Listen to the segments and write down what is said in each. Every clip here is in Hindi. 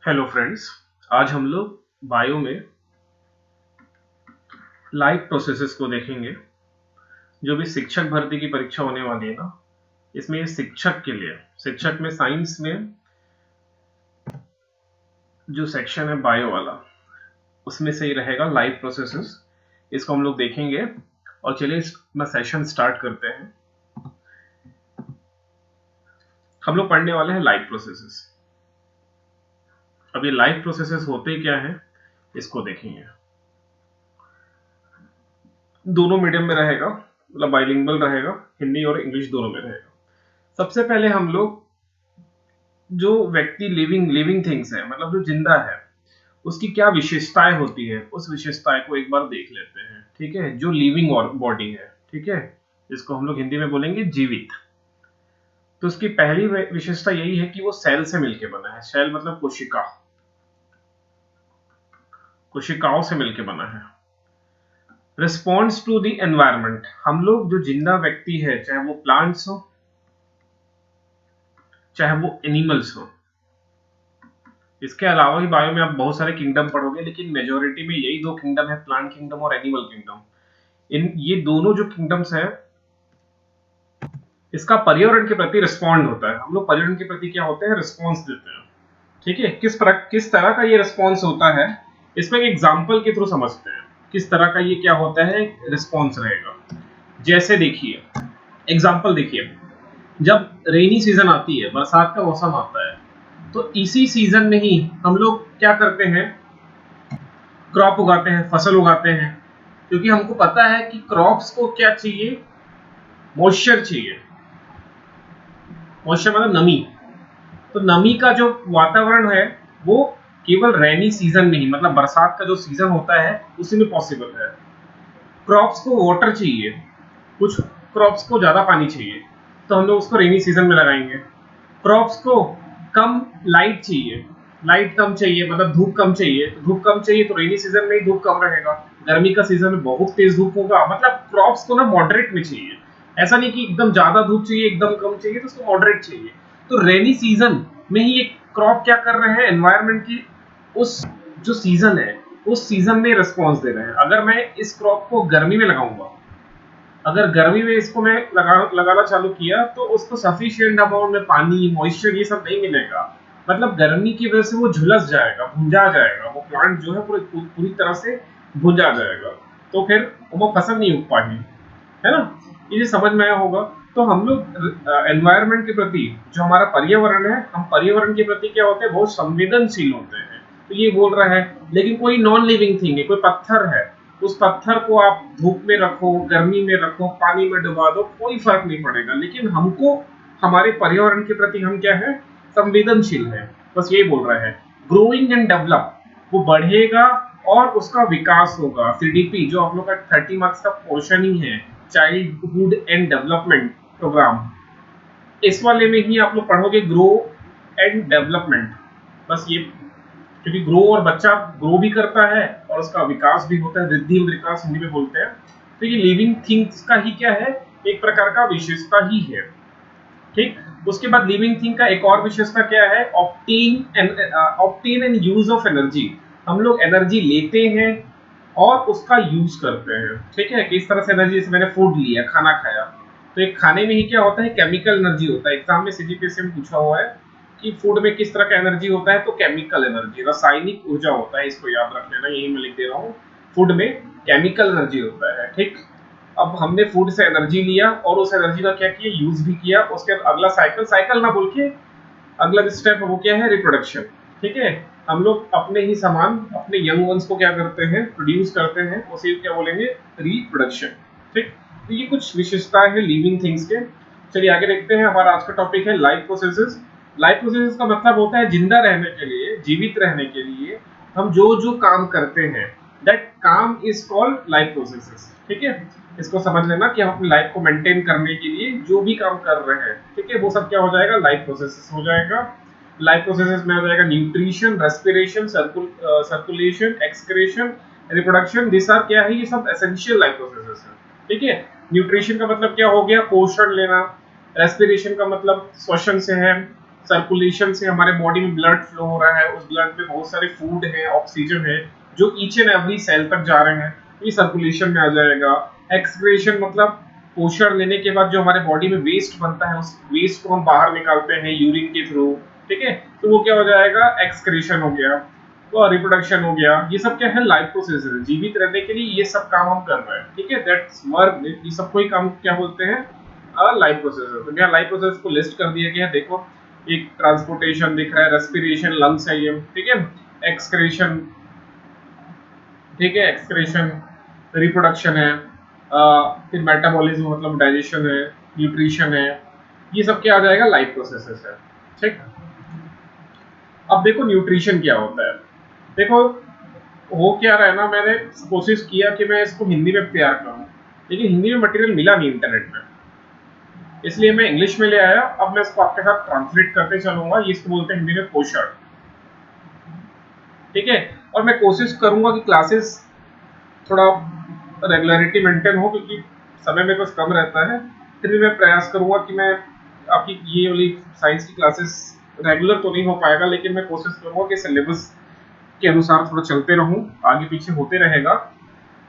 Hello friends. आज हम लोग बायो में लाइफ प्रोसेसेस को देखेंगे। जो भी शिक्षक भर्ती की परीक्षा होने वाली है ना, इसमें ये शिक्षक के लिए, शिक्षक में साइंस में जो सेक्शन है बायो वाला, उसमें से ही रहेगा लाइफ प्रोसेसेस। इसको हम लोग देखेंगे। और चलिए इसमें सेशन स्टार्ट करते हैं। हम लोग पढ़ने वाले हैं लाइफ प्रोसेसेस। अब ये लाइफ प्रोसेसेस होते क्या हैं, इसको देखेंगे। दोनों मीडियम में रहेगा, मतलब बाइलिंगुअल रहेगा, हिंदी और इंग्लिश दोनों में रहेगा। सबसे पहले हम लोग जो व्यक्ति लिविंग लिविंग थिंग्स है, मतलब जो जिंदा है, उसकी क्या विशेषताएं होती है, उस विशेषताएं को एक बार देख लेते हैं। ठीक है, जो लिविंग बॉडी है, ठीक है, इसको हम लोग हिंदी में बोलेंगे जीवित। तो उसकी पहली विशेषता यही है कि वो सेल से मिलके बना है। सेल मतलब कोशिका, कोशिकाओं से मिलके बना है। रिस्पॉन्स टू द एनवायरमेंट, हम लोग जो जिंदा व्यक्ति है, चाहे वो प्लांट्स हो चाहे वो एनिमल्स हो। इसके अलावा भी बायो में आप बहुत सारे किंगडम पढ़ोगे, लेकिन मेजोरिटी में यही दो किंगडम है, प्लांट किंगडम और एनिमल किंगडम। इन ये दोनों जो किंगडम्स हैं, इसका पर्यावरण के प्रति रिस्पॉन्ड होता है। हम लोग पर्यावरण के प्रति क्या होते हैं, रिस्पॉन्स देते हैं। ठीक है, किस तरह का ये रिस्पॉन्स होता है, इसमें एक एग्जाम्पल के थ्रू समझते हैं किस तरह का ये क्या होता है, रिस्पॉन्स रहेगा। जैसे देखिए, एग्जाम्पल देखिए, जब रेनी सीजन आती है, बरसात का मौसम आता है, तो इसी सीजन में ही हम लोग क्या करते हैं, क्रॉप उगाते हैं, फसल उगाते हैं। क्योंकि हमको पता है कि क्रॉप्स को क्या चाहिए, मॉइस्चर चाहिए। मॉइस्चर मतलब नमी। तो नमी का जो वातावरण है, वो केवल रेनी सीजन में ही, मतलब बरसात का जो सीजन होता है, उसी में पॉसिबल है। क्रॉप्स को वाटर चाहिए, कुछ क्रॉप्स को ज्यादा पानी चाहिए, तो हम लोग उसको रेनी सीजन में लगाएंगे। क्रॉप्स को कम लाइट चाहिए, लाइट कम चाहिए, मतलब धूप कम चाहिए, तो धूप कम चाहिए तो रेनी सीजन में ही धूप कम रहेगा। गर्मी का सीजन में बहुत तेज धूप होगा। मतलब क्रॉप्स को ना मॉडरेट में चाहिए। ऐसा नहीं कि एकदम ज्यादा धूप चाहिए, एकदम कम चाहिए, तो उसको मॉडरेट चाहिए। तो रेनी सीजन में ही ये क्रॉप क्या कर रहे हैं, एनवायरमेंट की उस जो सीजन है, उस सीजन में रिस्पॉन्स दे रहे हैं। अगर मैं इस क्रॉप को गर्मी में लगाऊंगा, अगर गर्मी में इसको मैं लगाना चालू किया, तो उसको सफिशिएंट अमाउंट में पानी, मॉइस्चर ये सब नहीं मिलेगा। मतलब गर्मी की वजह से वो झुलस जाएगा, भुंजा जाएगा, वो प्लांट जो है पूरी तरह से भुंजा जाएगा। तो फिर वो फसल नहीं उग पाएगी, है ना। ये समझ में आया होगा। तो हम लोग एनवायरनमेंट के प्रति, जो हमारा पर्यावरण है, हम पर्यावरण के प्रति क्या होते हैं, बहुत संवेदनशील होते हैं। तो ये बोल रहा है, लेकिन कोई नॉन लिविंग थिंग है, कोई पत्थर है, उस पत्थर को आप धूप में रखो, गर्मी में रखो, पानी में डुबा दो, कोई फर्क नहीं पड़ेगा। लेकिन हमको हमारे पर्यावरण के प्रति हम क्या है, संवेदनशील है। बस यही बोल रहा है। ग्रोइंग एंड डेवलप, वो बढ़ेगा और उसका विकास होगा। सीडीपी जो आप लोग का 30 मार्क्स का पोर्शन ही है, चाइल्डहुड एंड डेवलपमेंट प्रोग्राम, इस वाले में ही आप लोग पढ़ोगे ग्रो एंड डेवलपमेंट। बस ये, क्योंकि ग्रो और बच्चा ग्रो भी करता है और उसका विकास भी होता है, वृद्धि और विकास हिंदी में बोलते हैं। तो ये लिविंग थिंग्स का ही क्या है, एक प्रकार का विशेषता ही है। ठीक। उसके बाद लिविंग थिंग का एक और विशेषता क्या है, obtain and use of energy. हम लोग एनर्जी लेते हैं और उसका यूज करते हैं। ठीक है, किस तरह से एनर्जी, जैसे मैंने फूड लिया, खाना खाया, तो एक खाने में ही क्या होता है, केमिकल एनर्जी होता है। एग्जाम में सीजीपीएससी में पूछा हुआ है कि फूड में किस तरह का एनर्जी होता है, तो केमिकल एनर्जी, रासायनिक ऊर्जा होता है। इसको याद रख लेना, यही मैं लिख दे रहा हूँ। फूड में केमिकल एनर्जी होता है। ठीक। अब हमने फूड से एनर्जी लिया और उस एनर्जी का क्या किया, यूज भी किया। उसके बाद अगला साइकिल, साइकिल ना बोल के अगला स्टेप वो क्या है, रिप्रोडक्शन। ठीक है, हम लोग अपने ही सामान, अपने यंग वंस को क्या करते हैं, प्रोड्यूस करते हैं, उसे क्या बोलेंगे, रिप्रोडक्शन। ठीक। तो ये कुछ विशेषताएं हैं लिविंग थिंग्स के। चलिए आगे देखते हैं। हमारा आज का टॉपिक है लाइफ प्रोसेसेस। लाइफ प्रोसेसेस का मतलब होता है जिंदा रहने के लिए, जीवित रहने के लिए हम जो जो काम करते हैं, दैट काम इज कॉल्ड लाइफ प्रोसेसेस। ठीक है, इसको समझ लेना कि हम अपनी लाइफ को मेंटेन करने के लिए जो भी काम कर रहे हैं, ठीक है, वो सब क्या हो जाएगा, लाइफ प्रोसेसेस हो जाएगा। लाइफ प्रोसेसेस में आ जाएगा nutrition, respiration, circulation, excretion, reproduction. This are क्या है, ये सब एसेंशियल लाइफ प्रोसेसेस है। ठीक है, न्यूट्रिशन का मतलब क्या हो गया, पोषण लेना। रेस्पिरेशन का मतलब श्वसन से है। सर्कुलेशन से हमारे बॉडी में ब्लड फ्लो हो रहा है, उस ब्लड में बहुत सारे फूड है, ऑक्सीजन है, जो ईच एंड एवरी सेल तक जा रहे हैं, ये सर्कुलेशन में आ जाएगा। एक्सक्रीशन मतलब पोषण लेने के बाद जो हमारे बॉडी में वेस्ट बनता है, उस वेस्ट को हम बाहर निकालते हैं यूरिन के थ्रू, ठीक है, तो वो क्या हो जाएगा, एक्सक्रीशन हो गया। तो रिप्रोडक्शन हो गया। ये सब क्या है, लाइफ प्रोसेस है, जीवित रहने के लिए ये सब काम हम कर रहे हैं, ठीक है, दैट्स वर्क, ये सब कोई काम क्या बोलते हैं, लाइफ प्रोसेस। तो यहाँ लाइफ प्रोसेस को लिस्ट कर दिया गया है, देखो एक ट्रांसपोर्टेशन दिख रहा है, रेस्पिरेशन लंग्स है ये, ठीक है, एक्सक्रीशन, ठीक है, एक्सक्रीशन, रिप्रोडक्शन है, फिर मेटाबॉलिज्म मतलब डाइजेशन है, न्यूट्रिशन है, ये सब क्या आ जाएगा, लाइफ प्रोसेसेस है, ठीक। अब देखो न्यूट्रिशन क्या होता है। देखो हो क्या रहा है ना, मैंने कोशिश किया कि मैं इसको हिंदी में तैयार करूं, लेकिन हिंदी में मटेरियल मिला नहीं इंटरनेट में, इसलिए मैं इंग्लिश में ले आया। अब मैं इसको आपके साथ ट्रांसलेट करते चलूंगा। ये इसको बोलते हैं हिंदी में पोषण, ठीक है। और मैं कोशिश करूंगा कि क्लासेस थोड़ा रेगुलरिटी मेंटेन हो, क्योंकि समय में कुछ कम रहता है, फिर भी मैं प्रयास करूंगा कि मैं आपकी ये वाली साइंस की क्लासेस रेगुलर तो नहीं हो पाएगा, लेकिन मैं कोशिश करूंगा कि सिलेबस के अनुसार थोड़ा चलते रहूं, आगे पीछे होते रहेगा,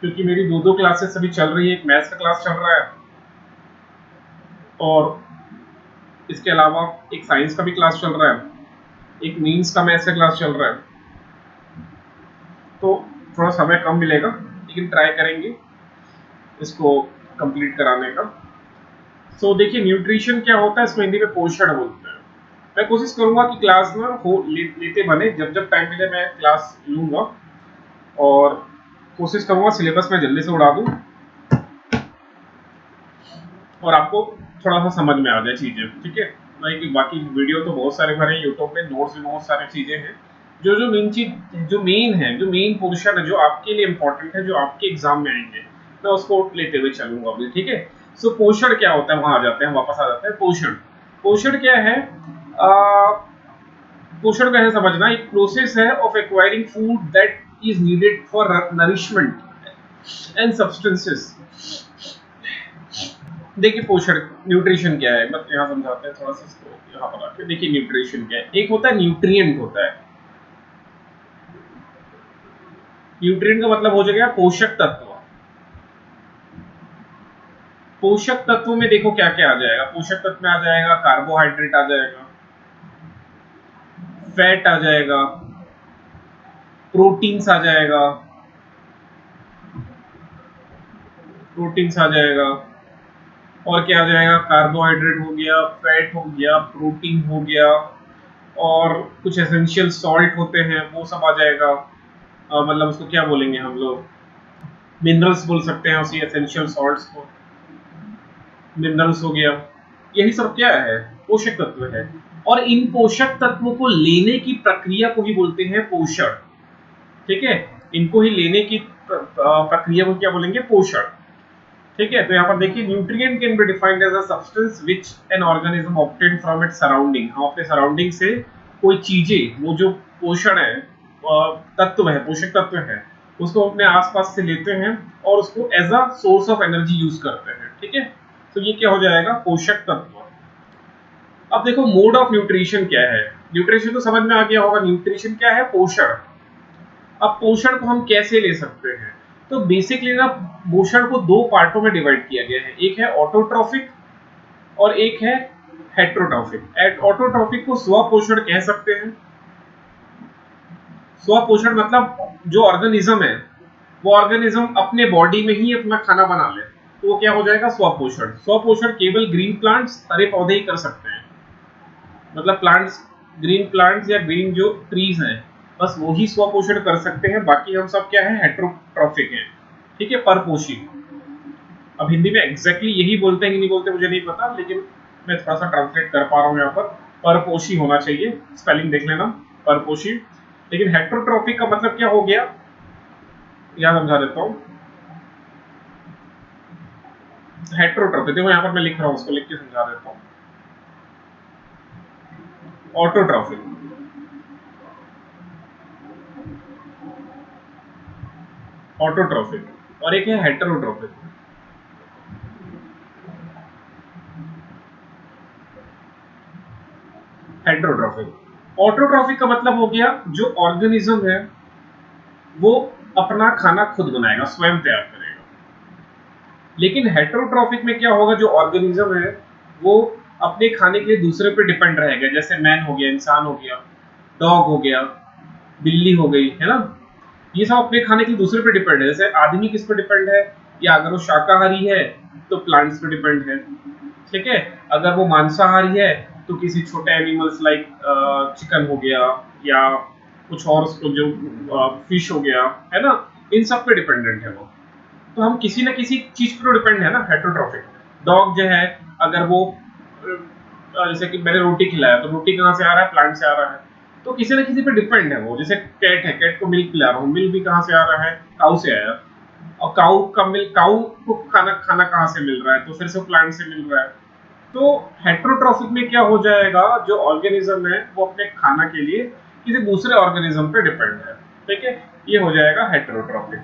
क्योंकि मेरी दो क्लासेस अभी चल रही है। एक मैथ्स का क्लास चल रहा है और इसके अलावा एक साइंस का भी क्लास चल रहा है, एक मीन्स का मैथ्स का क्लास चल रहा है, तो थोड़ा समय कम मिलेगा, लेकिन ट्राई करेंगे इसको कंप्लीट कराने का। सो देखिए न्यूट्रिशन क्या होता है, इसको हिंदी में पोषण बोलते हैं। मैं कोशिश करूंगा कि क्लास में लेते बने, जब जब टाइम मिले मैं क्लास लूंगा, और कोशिश करूंगा सिलेबस में जल्दी से उड़ा दूं और आपको थोड़ा सा समझ में आ जाए चीजें, ठीक है। नहीं, बाकी वीडियो तो बहुत सारे भरे हैं यूट्यूब में, नोट्स भी बहुत सारी चीजें हैं। जो जो मेन चीज, जो मेन है, जो मेन पोर्शन है, जो आपके लिए इंपॉर्टेंट है, जो आपके एग्जाम में आएंगे, मैं उसको लेते हुए चलूंगा अभी, ठीक है। सो पोषण क्या होता है, वहां आ जाते हैं, वापस आ जाते हैं। पोषण, पोषण क्या है, पोषण कैसे समझना, एक प्रोसेस है of acquiring food that is needed for nourishment and substances. देखिए पोषण, न्यूट्रिशन क्या है, मतलब यहाँ समझाते हैं थोड़ा सा इसको, यहाँ पर आके देखिए न्यूट्रिशन क्या है। एक होता है न्यूट्रिएंट होता है, न्यूट्रिएंट का मतलब हो जाएगा पोषक तत्व। पोषक तत्व में देखो क्या क्या आ जाएगा, पोषक तत्व में आ जाएगा कार्बोहाइड्रेट आ जाएगा, फैट आ जाएगा, प्रोटीन्स आ जाएगा, प्रोटीन्स आ जाएगा, और क्या आ जाएगा, कार्बोहाइड्रेट हो गया, फैट हो गया, प्रोटीन हो गया, और कुछ एसेंशियल सॉल्ट होते हैं वो सब आ जाएगा। मतलब उसको क्या बोलेंगे हम लोग, मिनरल्स बोल सकते हैं उसी एसेंशियल सॉल्ट्स को, मिनरल्स हो गया। यही सब क्या है, पोषक तत्व है। और इन पोषक तत्वों को लेने की प्रक्रिया को ही बोलते हैं पोषण, ठीक है। इनको ही लेने की प्रक्रिया को क्या बोलेंगे, पोषण, ठीक है। तो यहाँ पर देखिए nutrient can be defined as a substance which an organism obtain from its surrounding. हम अपने सराउंडिंग से कोई चीजें, वो जो पोषण है, तत्व है, पोषक तत्व है, उसको अपने आसपास से लेते हैं और उसको as a source of energy use करते हैं, ठीक है। तो ये क्या हो जाएगा, पोषक तत्व। अब देखो मोड ऑफ न्यूट्रिशन क्या है, न्यूट्रिशन तो समझ में आ गया होगा, न्यूट्रिशन क्या है, पोषण। अब पोषण को हम कैसे ले सकते हैं, तो बेसिकली ना पोषण को दो पार्टों में डिवाइड किया गया है, एक है ऑटोट्रॉफिक और एक है हेट्रोट्रॉफिक। ऑटोट्रॉफिक को स्वपोषण कह सकते हैं। स्वपोषण मतलब जो ऑर्गेनिज्म है, वो ऑर्गेनिज्म अपने बॉडी में ही अपना खाना बना ले, तो वो क्या हो जाएगा, स्वपोषण। स्वपोषण केवल ग्रीन प्लांट्स, हरे पौधे ही कर सकते हैं, मतलब प्लांट्स, ग्रीन प्लांट्स या ग्रीन जो ट्रीज हैं, बस वो ही स्वपोषण कर सकते हैं। बाकी हम सब क्या है, हेट्रोट्रॉफिक हैं, ठीक है, परपोषी। अब हिंदी में एग्जैक्टली यही बोलते हैं कि नहीं बोलते मुझे नहीं पता, लेकिन मैं थोड़ा सा ट्रांसलेट कर पा रहा हूँ यहाँ पर, परपोषी होना चाहिए, स्पेलिंग देख लेना, परपोषी। लेकिन हेट्रोट्रॉफिक का मतलब क्या हो गया, यहाँ समझा देता हूँ। हेट्रोट्रॉफिक देखो यहाँ पर मैं लिख रहा हूँ, उसको लिख के समझा देता हूँ। ऑटोट्रॉफिक, ऑटोट्रॉफिक, और एक है हेटेरोट्रॉफिक। हेट्रोट्रॉफिक। ऑटोट्रॉफिक का मतलब हो गया जो ऑर्गेनिज्म है वो अपना खाना खुद बनाएगा, स्वयं तैयार करेगा। लेकिन हेट्रोट्रॉफिक में क्या होगा, जो ऑर्गेनिज्म है वो अपने खाने के लिए दूसरे पे डिपेंड रहेगा। जैसे मैन हो गया, इंसान हो गया, डॉग हो गया, बिल्ली हो गई, है ना। ये सब अपने खाने के लिए दूसरे पे डिपेंड है। जैसे आदमी किस पे डिपेंड है, या अगर वो शाकाहारी है तो प्लांट्स पे डिपेंड है, ठीक है। अगर वो मांसाहारी है तो किसी छोटे एनिमल्स लाइक चिकन हो गया, या कुछ और उसको जो फिश हो गया, है ना, इन सब पे डिपेंडेंट है वो। तो हम किसी न किसी चीज पर डिपेंड है ना, हेट्रोट्रॉफिक। डॉग जो है, अगर वो जैसे कि मैंने रोटी खिलाया तो रोटी कहाँ से आ रहा है, प्लांट से आ रहा है, तो किसी न किसी पे डिपेंड है वो। जैसे कैट है, कैट को मिल्क पिला रहा हूँ, मिल्क भी कहाँ से आ रहा है, काऊ से आया। और काऊ का मिल्क, काऊ को खाना खाना कहाँ से मिल रहा है, तो फिर से प्लांट से मिल रहा है। तो हेट्रोट्रॉफिक में क्या हो जाएगा, जो ऑर्गेनिज्म है वो अपने खाना के लिए किसी दूसरे ऑर्गेनिज्म पे डिपेंड है, ठीक है। ये हो जाएगा हेट्रोट्रॉफिक,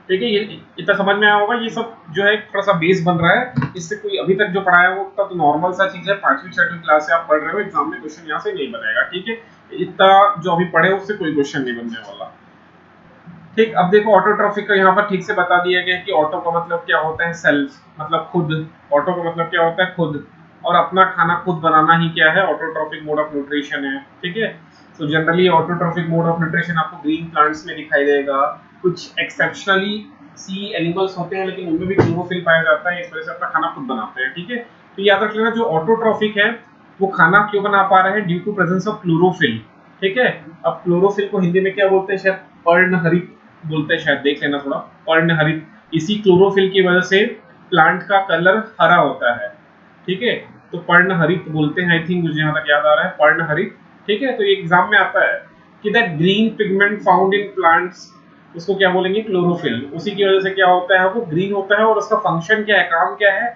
ठीक है। ये इतना समझ में आया होगा। ये सब जो है थोड़ा सा बेस बन रहा है, इससे कोई अभी तक जो पढ़ाया वो उतना तो नॉर्मल सा चीज है, 5वीं 6वीं क्लास से आप पढ़ रहे हो, एग्जाम में क्वेश्चन यहाँ से नहीं बनेगा, ठीक है। इतना जो अभी पढ़े उससे कोई क्वेश्चन नहीं बनने वाला, ठीक। अब देखो ऑटोट्रॉफिक का यहाँ पर ठीक से बता दिया गया कि ऑटो का मतलब क्या होता है, सेल्फ मतलब खुद। ऑटो का मतलब क्या होता है, खुद। और अपना खाना खुद बनाना ही क्या है, ऑटोट्रॉफिक मोड ऑफ न्यूट्रिशन है, ठीक है। तो generally autotrophic mode of nutrition आपको ग्रीन प्लांट्स में दिखाई देगा। कुछ एक्सेप्शनली सी एनिमल्स होते हैं लेकिन उनमें भी क्लोरोफिल पाया जाता है, इस वजह से अपना खाना खुद बनाते हैं, ठीक है। तो याद रख लेना, जो ऑटोट्रॉफिक है वो खाना क्यों बना पा रहे हैं, due to presence of chlorophyll, ठीक है। अब क्लोरोफिल को हिंदी में क्या बोलते हैं, शायद पर्णहरित बोलते हैं, शायद देख लेना थोड़ा, पर्णहरित। इसी क्लोरोफिल की वजह से प्लांट का कलर हरा होता है, ठीक है। तो पर्णहरित बोलते हैं, आई थिंक मुझे यहाँ तक याद आ रहा है, पर्णहरित, ठीक है। तो ये एग्जाम में आता है कि that green pigment found in plants, उसको क्या बोलेंगे, क्लोरोफिल। उसी की वजह से क्या होता है, वो ग्रीन होता है। और उसका फंक्शन क्या है, काम क्या है,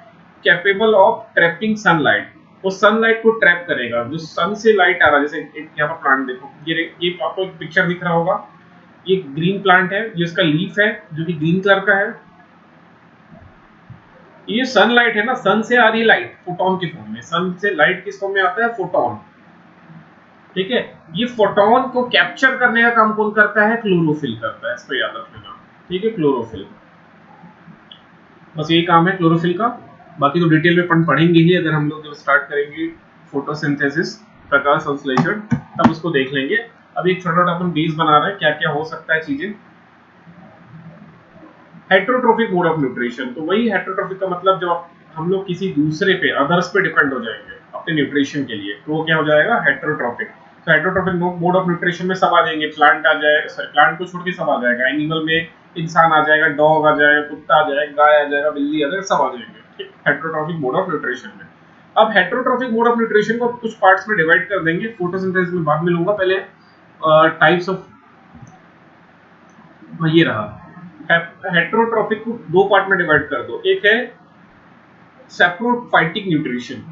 कैपेबल ऑफ ट्रैपिंग सनलाइट। वो सनलाइट को ट्रैप करेगा, जो सन से लाइट आ रहा है। जैसे एक यहाँ पर प्लांट देखो, ये आपको एक पिक्चर दिख रहा होगा, ये ग्रीन प्लांट है, ये इसका लीफ है जो कि ग्रीन कलर का है। ये सनलाइट है ना, सन से आ रही लाइट फोटोन के फॉर्म में। सन से लाइट किस फॉर्म में आता है, फोटोन, ठीक है। ये फोटोन को कैप्चर करने का काम कौन करता है, क्लोरोफिल करता है, इसको याद रख लेना, ठीक है। क्लोरोफिल, बस यही काम है क्लोरोफिल का। बाकी तो डिटेल में पढ़ेंगे ही, अगर हम लोग जब स्टार्ट करेंगे फोटोसिंथेसिस, प्रकाश संश्लेषण, तब उसको देख लेंगे। अभी एक छोटा छोटा अपन बेस बना रहे हैं, क्या क्या हो सकता है चीजें। हेट्रोट्रॉफिक मोड ऑफ न्यूट्रिशन, तो वही हेट्रोट्रॉफिक का मतलब जब हम लोग किसी दूसरे पे, अदर्स पे डिपेंड हो जाएंगे अपने न्यूट्रिशन के लिए, तो वो क्या हो जाएगा, हेट्रोट्रॉफिक। तो हेट्रोट्रॉफिक मोड ऑफ न्यूट्रिशन में सब आ जाएंगे, प्लांट आ जाए, प्लांट को छोड़ के सब आ जाएगा। एनिमल में इंसान आ जाएगा, डॉग आ जाएगा, कुत्ता आ जाएगा, गाय आ जाएगा, बिल्ली आ जाएगा, सब आ जाएंगे, ठीक, हेट्रोट्रॉफिक मोड ऑफ न्यूट्रिशन में। अब हेट्रोट्रॉफिक मोड ऑफ न्यूट्रिशन को कुछ पार्ट्स में डिवाइड कर देंगे, फोटोसिंथेसिस में बाद में लूंगा, पहले टाइप्स ऑफ, ये रहा। हेट्रोट्रॉफिक को दो पार्ट में डिवाइड कर दो, एक है सैप्रोफाइटिक न्यूट्रिशन।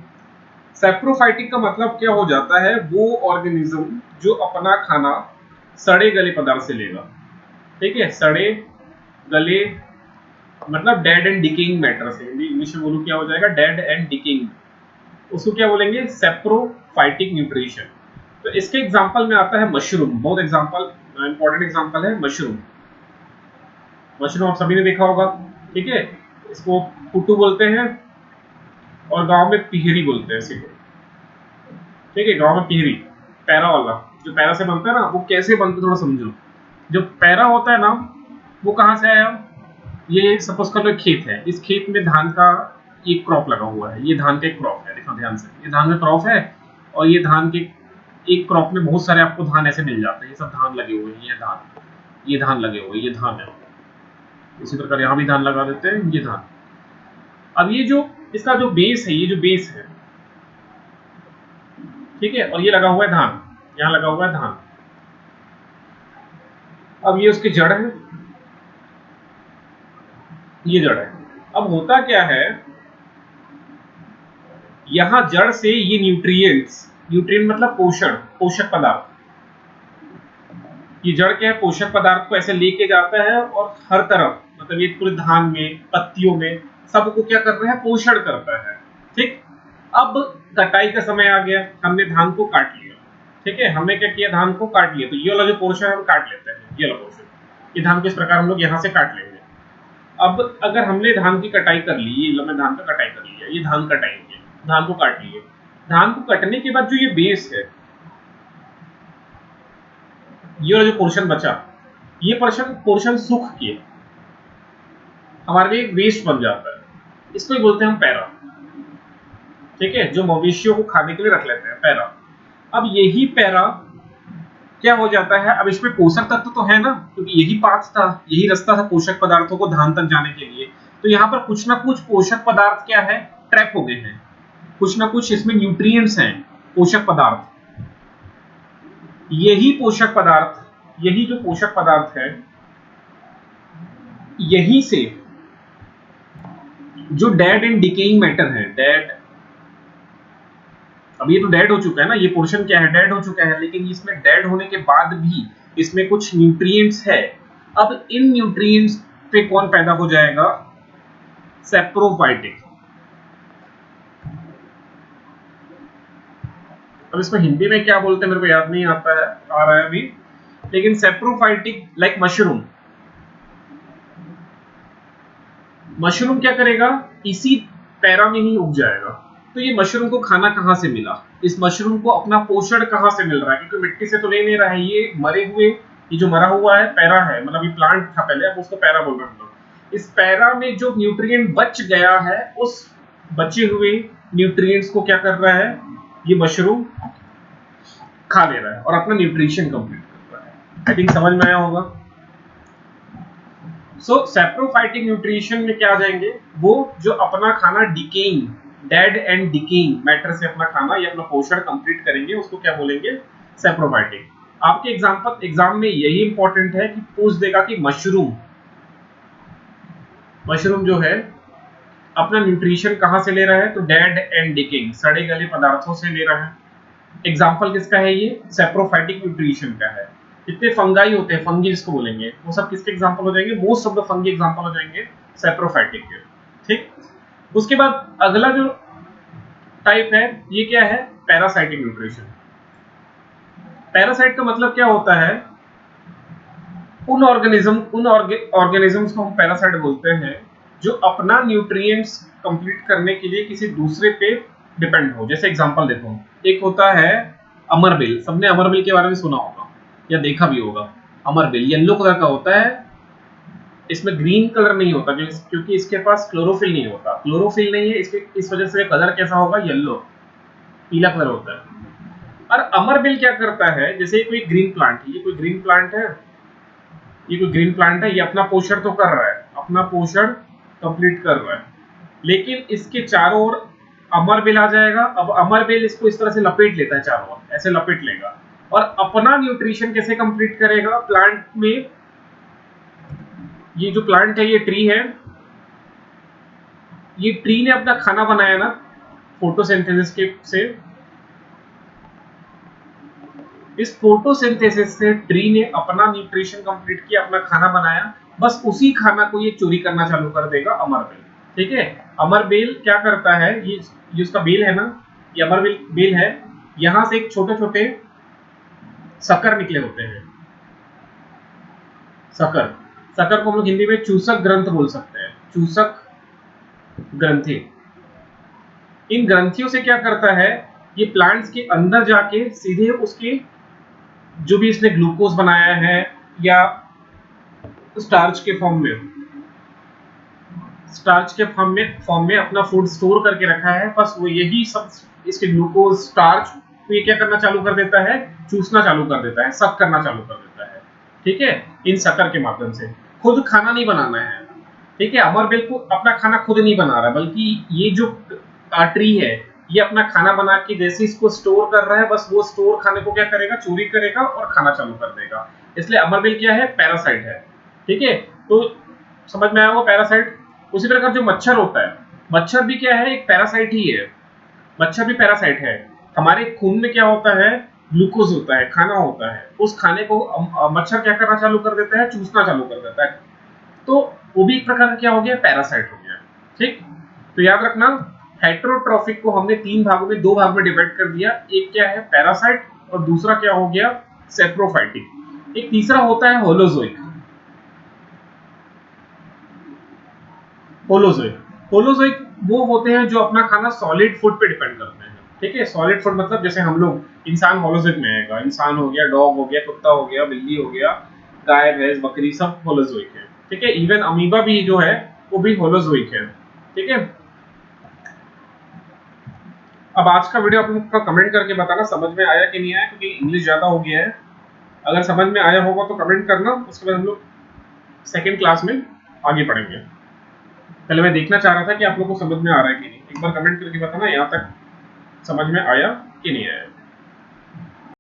सैप्रोफाइटिक का मतलब क्या हो जाता है, वो ऑर्गेनिज्म जो अपना खाना सड़े गले पदार्थ से लेगा, ठीक है। सड़े गले मतलब डेड एंड डिकेइंग मैटर से, इंग्लिश में बोलूं क्या हो जाएगा, डेड एंड डिकेइंग, उसको क्या बोलेंगे, सैप्रोफाइटिक न्यूट्रिशन। तो इसके एग्जांपल में आता है मशरूम, बहुत एग्जांपल, इंपॉर्टेंट एग्जांपल है मशरूम। मशरूम आप सभी ने देखा होगा, ठीक है। इसको पुट्टू बोलते हैं और गांव में पिहरी बोलते हैं इसी को, ठीक है। गांव में पिहरी, पैरा वाला, जो पैरा से बनता है ना, वो कैसे बनता है थोड़ा समझो। जो पैरा होता है ना, वो कहाँ से आया, ये सपोज कर लो खेत है, इस खेत में धान का एक क्रॉप लगा हुआ है, ये धान का एक क्रॉप है, देखो ध्यान से, ये धान का क्रॉप है। और ये धान के एक क्रॉप में बहुत सारे आपको धान ऐसे मिल जाते हैं, ये सब धान लगे हुए हैं, ये धान लगे हुए, ये धान है। इसी प्रकार यहाँ भी धान लगा देते हैं, ये धान। अब ये जो इसका जो बेस है, ये जो बेस है, ठीक है, और ये लगा हुआ है धान, यहाँ लगा हुआ है धान। अब ये उसकी जड़ है, ये जड़ है। अब होता क्या है, यहां जड़ से ये न्यूट्रिएंट्स, न्यूट्रिएंट मतलब पोषण, पोषक पदार्थ, ये जड़ क्या है, पोषक पदार्थ को ऐसे लेके जाता है और हर तरफ, मतलब ये पूरे धान में, पत्तियों में, सबको क्या कर रहा है, पोषण करता है, ठीक। अब कटाई का समय आ गया, हमने धान को काट लिया, ठीक है, हमने क्या किया, धान को काट लिया, तो ये वाला जो पोर्शन हम काट लेते हैं, ये वाला पोर्शन, ये धान को इस प्रकार हम लोग यहाँ से काट लेंगे। अब अगर हमने धान की कटाई कर ली, ये हमने धान का कटाई कर लिया, ये धान कटाई हो गया, धान को काट लिए, धान को कटने के बाद जो ये बेस है, ये वाला जो पोर्शन बचा, ये पोर्शन सूख के हमारे लिए वेस्ट बन जाता है, इसको ही बोलते हैं हम पैरा, ठीक है, जो मवेशियों को खाने के लिए रख लेते हैं, पैरा। अब यही पैरा क्या हो जाता है, अब इसमें पोषक तत्व तो है ना, क्योंकि यही पाथ था, यही रास्ता था पोषक पदार्थों को धान तक जाने के लिए, तो यहाँ पर कुछ ना कुछ पोषक पदार्थ क्या है, ट्रैप हो गए हैं, कुछ ना कुछ इसमें न्यूट्रिएंट्स हैं, पोषक पदार्थ। यही पोषक पदार्थ, यही जो पोषक पदार्थ है, यही से जो डेड एंड डिकेइंग मैटर है, डेड, अब ये तो डेड हो चुका है ना, ये पोर्शन क्या है, डेड हो चुका है, लेकिन इसमें डेड होने के बाद भी इसमें कुछ न्यूट्रिएंट्स है। अब इन न्यूट्रिएंट्स पे कौन पैदा हो जाएगा, सैप्रोफाइटिक। अब इसमें हिंदी में क्या बोलते हैं मेरे को याद नहीं आता है, आ रहा है अभी, लेकिन सैप्रोफाइटिक लाइक मशरूम, मशरूम क्या करेगा, इसी पैरा में ही उग जाएगा। तो ये मशरूम को खाना कहां से मिला, इस मशरूम को अपना पोषण कहां से मिल रहा है, क्योंकि मिट्टी से तो ले नहीं रहा है, ये मरे हुए, ये जो मरा हुआ है पैरा है, मतलब ये प्लांट था पहले, अब उसको पैरा बोल रहे हैं हम लोग। इस पैरा में जो न्यूट्रिएंट बच गया है, उस बचे हुए न्यूट्रिएंट्स को क्या कर रहा है, ये मशरूम खा ले रहा है और अपना न्यूट्रिशन कंप्लीट कर रहा है। आई थिंक समझ में आया होगा। सो सैप्रोफाइटिक न्यूट्रिशन में क्या आ जाएंगे, वो जो अपना खाना decaying, dead and decaying matter से अपना खाना या अपना पोषण कंप्लीट करेंगे, उसको क्या बोलेंगे, सैप्रोफाइटिक। आपके एग्जाम में यही इंपॉर्टेंट है कि पूछ देगा कि मशरूम, मशरूम जो है अपना न्यूट्रिशन कहां से ले रहा है, तो डेड एंड डिकेइंग, सड़े गले पदार्थों से ले रहा है। एग्जाम्पल किसका है, ये सैप्रोफाइटिक न्यूट्रिशन का है। जितने फंगाई होते हैं, फंगी जिसको बोलेंगे, वो सब किसके एग्जाम्पल हो जाएंगे, most of the fungi example हो जाएंगे सैप्रोफाइटिक के, ठीक। उसके बाद अगला जो टाइप है, ये क्या है, पैरासाइटिक न्यूट्रिशन। पैरासाइट का मतलब क्या होता है, उन ऑर्गेनिजम्स को हम पैरासाइट बोलते हैं जो अपना न्यूट्रिएंट्स कंप्लीट करने के लिए किसी दूसरे पे डिपेंड हो। जैसे एग्जांपल देखो, एक होता है अमरबेल, सबने अमरबेल के बारे में सुना होगा या देखा भी होगा। अमरबेल येलो कलर का होता है, इसमें ग्रीन कलर नहीं होता, क्योंकि इसके पास क्लोरोफिल नहीं होता, क्लोरोफिल नहीं है इसके, इस वजह से कलर कैसा होगा, येलो, पीला कलर होता है। और अमरबेल क्या करता है, जैसे कोई ग्रीन प्लांट है, ये कोई ग्रीन प्लांट है, ये कोई ग्रीन प्लांट है, ये अपना पोषण तो कर रहा है, अपना पोषण कंप्लीट कर रहा है, लेकिन इसके चारों ओर अमरबेल आ जाएगा। अब अमरबेल इसको इस तरह से लपेट लेता है, चारों ओर ऐसे लपेट लेगा और अपना न्यूट्रिशन कैसे कंप्लीट करेगा, प्लांट में, ये जो प्लांट है, ये ट्री है, ये ट्री ने अपना खाना बनाया ना फोटोसिंथेसिस के से, इस फोटोसिंथेसिस से ट्री ने अपना न्यूट्रिशन कंप्लीट किया, अपना खाना बनाया, बस उसी खाना को ये चोरी करना चालू कर देगा अमरबेल, ठीक है। अमरबेल क्या करता है, ये उसका बेल है ना, ये अमरबेल बेल है, यहां से एक छोटे छोटे सकर निकले होते हैं, सकर, सकर को हम लोग हिंदी में चूसक ग्रंथ बोल सकते हैं, चूसक ग्रंथि। इन ग्रंथियों से क्या करता है, ये प्लांट्स के अंदर जाके सीधे उसके जो भी इसने ग्लूकोज बनाया है या स्टार्च के फॉर्म में, स्टार्च के फॉर्म में अपना फूड स्टोर करके रखा है, बस वो यही सब इसके ग्लूकोज, स्टार्च को ये क्या करना चालू कर देता है, चूसना चालू कर देता है, सक करना चालू कर देता है, ठीक है, इन सकर के माध्यम से। खुद खाना नहीं बनाना है, ठीक है, अमरबेल को अपना खाना खुद नहीं बना रहा, बल्कि ये जो ट्री है, ये अपना खाना बना के जैसे इसको स्टोर कर रहा है, बस वो स्टोर खाने को क्या करेगा, चोरी करेगा और खाना चालू कर देगा। इसलिए अमरबेल क्या है, पैरासाइट है, ठीक है। तो समझ में आया होगा पैरासाइट। उसी प्रकार जो मच्छर होता है, मच्छर भी क्या है, एक पैरासाइट ही है, मच्छर भी पैरासाइट है। हमारे खून में क्या होता है, ग्लूकोज होता है, खाना होता है, उस खाने को मच्छर क्या करना चालू कर देता है, चूसना चालू कर देता है, तो वो भी एक प्रकार का क्या हो गया, पैरासाइट हो गया, ठीक। तो याद रखना, हेटेरोट्रॉफिक को हमने तीन भागों में, दो भाग में डिवाइड कर दिया। एक क्या है, पैरासाइट, और दूसरा क्या हो गया, सेप्रोफाइटिक। एक तीसरा होता है होलोजोइक। होलोजोइक होलोजोइक वो होते हैं जो अपना खाना सॉलिड फूड पे डिपेंड करते हैं। ठीक है, सॉलिड फूड मतलब जैसे हम लोग, इंसान होलोजोइक में आएगा। इंसान हो गया, डॉग हो गया, कुत्ता हो गया, बिल्ली हो गया, गाय, भैंस, बकरी, सब होलोजोइक है। ठीक है, इवन अमीबा भी जो है वो भी होलोजोइक है। ठीक है, अब आज का वीडियो आप लोग का कमेंट करके बताना समझ में आया कि नहीं आया, क्योंकि इंग्लिश ज्यादा हो गया है। अगर समझ में आया होगा तो कमेंट करना, उसके बाद हम लोग सेकेंड क्लास में आगे पढ़ेंगे। पहले मैं देखना चाह रहा था कि आप लोग को समझ में आ रहा है कि नहीं। एक बार कमेंट करके बताना यहाँ तक समझ में आया कि नहीं आया।